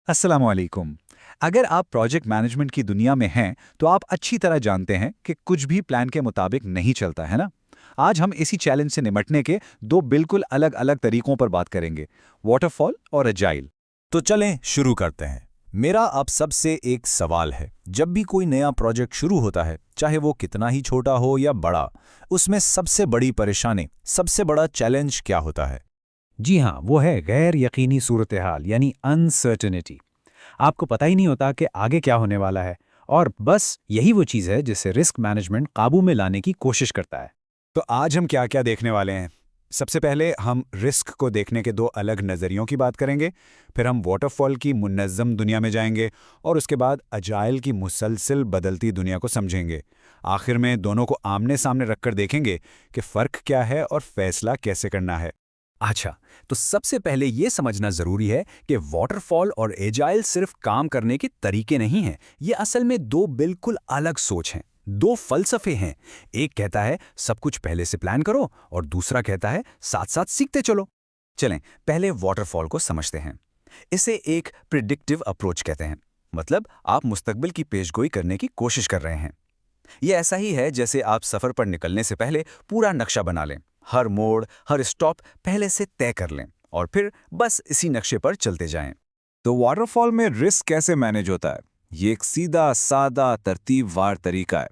अस्सलामुअलैकुम। अगर आप प्रोजेक्ट मैनेजमेंट की दुनिया में हैं, तो आप अच्छी तरह जानते हैं कि कुछ भी प्लान के मुताबिक नहीं चलता है ना? आज हम इसी चैलेंज से निपटने के दो बिल्कुल अलग-अलग तरीकों पर बात करेंगे, वाटरफॉल और एजाइल। तो चलें शुरू करते हैं। मेरा आप सबसे एक सवाल है, जब भी कोई नया प्रोजेक्ट शुरू होता है, चाहे वो कितना ही छोटा हो या बड़ा, उसमें सबसे बड़ी परेशानी, सबसे बड़ा चैलेंज क्या होता है? जी हाँ, वो है गैर यकीनी सूरत हाल यानी अनसर्टेनिटी। आपको पता ही नहीं होता कि आगे क्या होने वाला है, और बस यही वो चीज़ है जिसे रिस्क मैनेजमेंट काबू में लाने की कोशिश करता है। तो आज हम क्या-क्या देखने वाले हैं? सबसे पहले हम रिस्क को देखने के दो अलग नज़रियों की बात करेंगे, फिर हम वाटरफॉल की मुनज़्ज़म दुनिया में जाएंगे और उसके बाद अजाइल की मुसलसल बदलती दुनिया को समझेंगे। आखिर में दोनों को आमने-सामने रखकर देखेंगे कि फ़र्क क्या है और फैसला कैसे करना है। अच्छा, तो सबसे पहले ये समझना जरूरी है कि वाटरफॉल और एजाइल सिर्फ काम करने के तरीके नहीं हैं, ये असल में दो बिल्कुल अलग सोच हैं, दो फलसफे हैं। एक कहता है सब कुछ पहले से प्लान करो और दूसरा कहता है साथ साथ सीखते चलो। चलें पहले वाटरफॉल को समझते हैं। इसे एक प्रिडिक्टिव अप्रोच कहते हैं, मतलब आप मुस्तकबिल की पेशगोई करने की कोशिश कर रहे हैं। ये ऐसा ही है जैसे आप सफर पर निकलने से पहले पूरा नक्शा बना लें, हर मोड़, हर स्टॉप पहले से तय कर लें और फिर बस इसी नक्शे पर चलते जाएं। तो वाटरफॉल में रिस्क कैसे मैनेज होता है? ये एक सीधा सादा तरतीबवार तरीका है।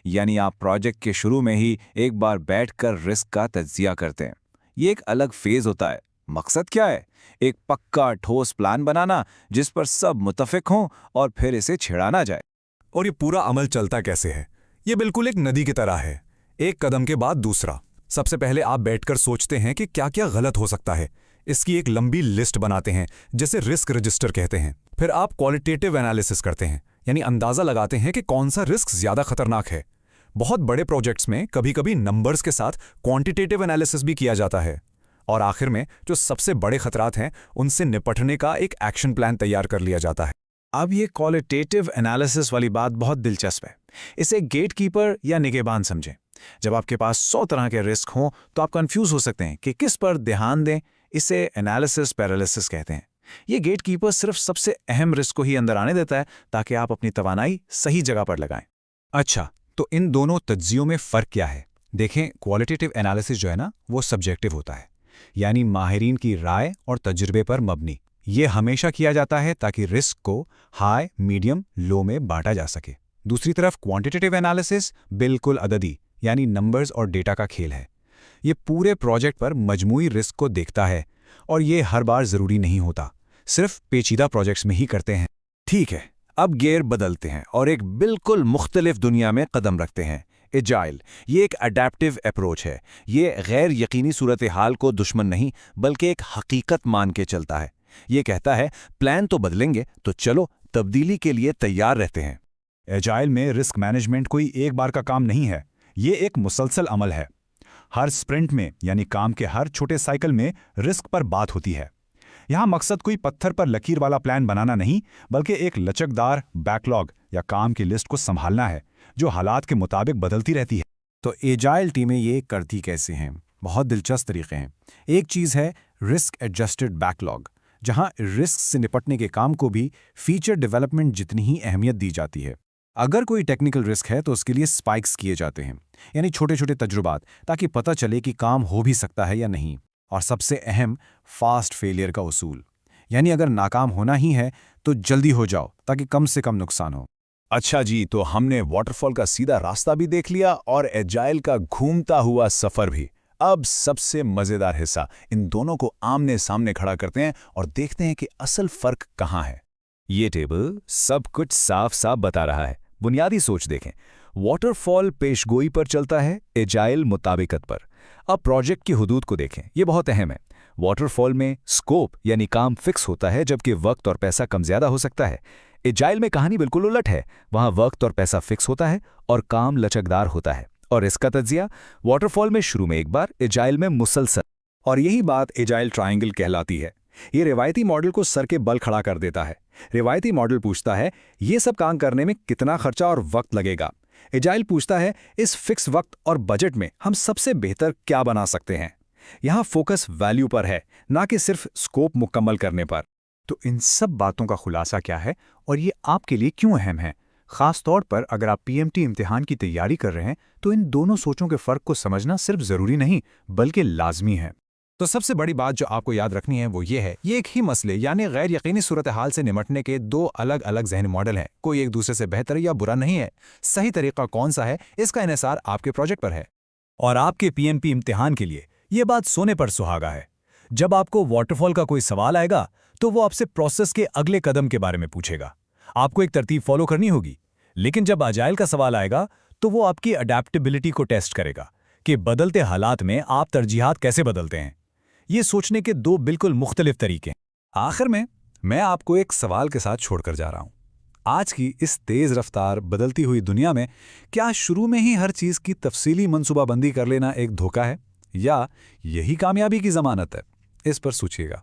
यानी आप प्रोजेक्ट के शुरू में ही एक बार बैठकर रिस्क का तज्जिया करते हैं। ये एक अलग फेज होता है। मकसद क्या है? एक पक्का ठोस प्लान बनाना जिस पर सब मुत्तफिक हों और फिर इसे छिड़ा ना जाए। और ये पूरा अमल चलता कैसे है? ये बिल्कुल एक नदी की तरह है, एक कदम के बाद दूसरा। सबसे पहले आप बैठकर सोचते हैं कि क्या क्या गलत हो सकता है। इसकी एक लंबी लिस्ट बनाते हैं, जिसे रिस्क रजिस्टर कहते हैं। फिर आप क्वालिटेटिव एनालिसिस करते हैं, यानी अंदाजा लगाते हैं कि कौन सा रिस्क ज्यादा खतरनाक है। बहुत बड़े प्रोजेक्ट्स में कभी कभी नंबर्स के साथ क्वांटिटेटिव एनालिसिस भी किया जाता है। और आखिर में जो सबसे बड़े खतरात हैं, उनसे निपटने का एक एक्शन प्लान तैयार कर लिया जाता है। अब ये क्वालिटेटिव एनालिसिस वाली बात बहुत दिलचस्प है। इसे गेटकीपर या निगहबान समझें। जब आपके पास 100 तरह के रिस्क हों, तो आप कंफ्यूज हो सकते हैं कि किस पर ध्यान दें। इसे एनालिसिस पैरालिसिस कहते हैं। ये गेटकीपर सिर्फ सबसे अहम रिस्क को ही अंदर आने देता है, ताकि आप अपनी तवानाई सही जगह पर लगाएं। अच्छा, तो इन दोनों तज्जियों में फ़र्क क्या है? देखें, क्वालिटेटिव एनालिसिस जो है ना, वो सब्जेक्टिव होता है, यानी माहिरीन की राय और तजुर्बे पर मबनी। ये हमेशा किया जाता है ताकि रिस्क को हाई, मीडियम, लो में बांटा जा सके। दूसरी तरफ क्वांटिटेटिव एनालिसिस बिल्कुल अददी, यानी नंबर्स और डेटा का खेल है। ये पूरे प्रोजेक्ट पर मजमूई रिस्क को देखता है, और ये हर बार ज़रूरी नहीं होता, सिर्फ पेचीदा प्रोजेक्ट्स में ही करते हैं। ठीक है, अब गियर बदलते हैं और एक बिल्कुल मुख्तलिफ दुनिया में कदम रखते हैं। एजाइल, ये एक अडेप्टिव अप्रोच है। ये गैर यकीनी सूरत हाल को दुश्मन नहीं, बल्कि एक हकीकत मान के चलता है। ये कहता है प्लान तो बदलेंगे, तो चलो तब्दीली के लिए तैयार रहते हैं। एजाइल में रिस्क मैनेजमेंट कोई एक बार का काम नहीं है, ये एक मुसलसल अमल है। हर स्प्रिंट में, यानी काम के हर छोटे साइकिल में, रिस्क पर बात होती है। यहाँ मकसद कोई पत्थर पर लकीर वाला प्लान बनाना नहीं, बल्कि एक लचकदार बैकलॉग या काम की लिस्ट को संभालना है, जो हालात के मुताबिक बदलती रहती है। तो एजाइल टीमें ये करती कैसे हैं? बहुत दिलचस्प तरीके हैं। एक चीज़ है रिस्क एडजस्टेड बैकलॉग, जहां रिस्क से निपटने के काम को भी फीचर डेवलपमेंट जितनी ही अहमियत दी जाती है। अगर कोई टेक्निकल रिस्क है तो उसके लिए स्पाइक्स किए जाते हैं, यानी छोटे छोटे तजुर्बात, ताकि पता चले कि काम हो भी सकता है या नहीं। और सबसे अहम, फास्ट फेलियर का उसूल, यानी अगर नाकाम होना ही है तो जल्दी हो जाओ ताकि कम से कम नुकसान हो। अच्छा जी, तो हमने वाटरफॉल का सीधा रास्ता भी देख लिया और एजाइल का घूमता हुआ सफर भी। अब सबसे मजेदार हिस्सा, इन दोनों को आमने सामने खड़ा करते हैं और देखते हैं कि असल फर्क कहाँ है। ये टेबल सब कुछ साफ साफ बता रहा है। बुनियादी सोच देखें, वाटरफॉल पेशगोई पर चलता है, एजाइल मुताबिकत पर। अब प्रोजेक्ट की हुदूद को देखें, ये बहुत अहम है। वाटरफॉल में स्कोप यानी काम फिक्स होता है, जबकि वक्त और पैसा कम ज्यादा हो सकता है। एजाइल में कहानी बिल्कुल उलट है, वहां वक्त और पैसा फिक्स होता है और काम लचकदार होता है। और इसका तज्जिया वाटरफॉल में शुरू में एक बार, एजाइल में मुसलसल। और यही बात एजाइल ट्रायंगल कहलाती है। ये रिवायती मॉडल को सर के बल खड़ा कर देता है। रिवायती मॉडल पूछता है ये सब काम करने में कितना खर्चा और वक्त लगेगा। एजाइल पूछता है इस फिक्स वक्त और बजट में हम सबसे बेहतर क्या बना सकते हैं। यहाँ फोकस वैल्यू पर है, ना कि सिर्फ स्कोप मुकम्मल करने पर। तो इन सब बातों का खुलासा क्या है और ये आपके लिए क्यों अहम है? खास तौर पर अगर आप पीएमटी इम्तिहान की तैयारी कर रहे हैं तो इन दोनों सोचों के फर्क को समझना सिर्फ जरूरी नहीं बल्कि लाजमी है। तो सबसे बड़ी बात जो आपको याद रखनी है वो ये है, ये एक ही मसले यानी गैर यकीनी सूरत हाल से निमटने के दो अलग अलग जहनी मॉडल हैं। कोई एक दूसरे से बेहतर या बुरा नहीं है। सही तरीका कौन सा है इसका इन्हिसार आपके प्रोजेक्ट पर है। और आपके पीएमपी इम्तिहान के लिए ये बात सोने पर सुहागा है। जब आपको वाटरफॉल का कोई सवाल आएगा तो वो आपसे प्रोसेस के अगले कदम के बारे में पूछेगा। आपको एक तरतीब फॉलो करनी होगी। लेकिन जब अजाइल का सवाल आएगा तो वो आपकी अडेप्टेबिलिटी को टेस्ट करेगा कि बदलते हालात में आप तरजीहात कैसे बदलते हैं। ये सोचने के दो बिल्कुल मुख्तलिफ तरीके हैं। आखिर में मैं आपको एक सवाल के साथ छोड़कर जा रहा हूं। आज की इस तेज रफ्तार बदलती हुई दुनिया में क्या शुरू में ही हर चीज की तफसीली मंसूबाबंदी कर लेना एक धोखा है या यही कामयाबी की जमानत है? इस पर सोचिएगा।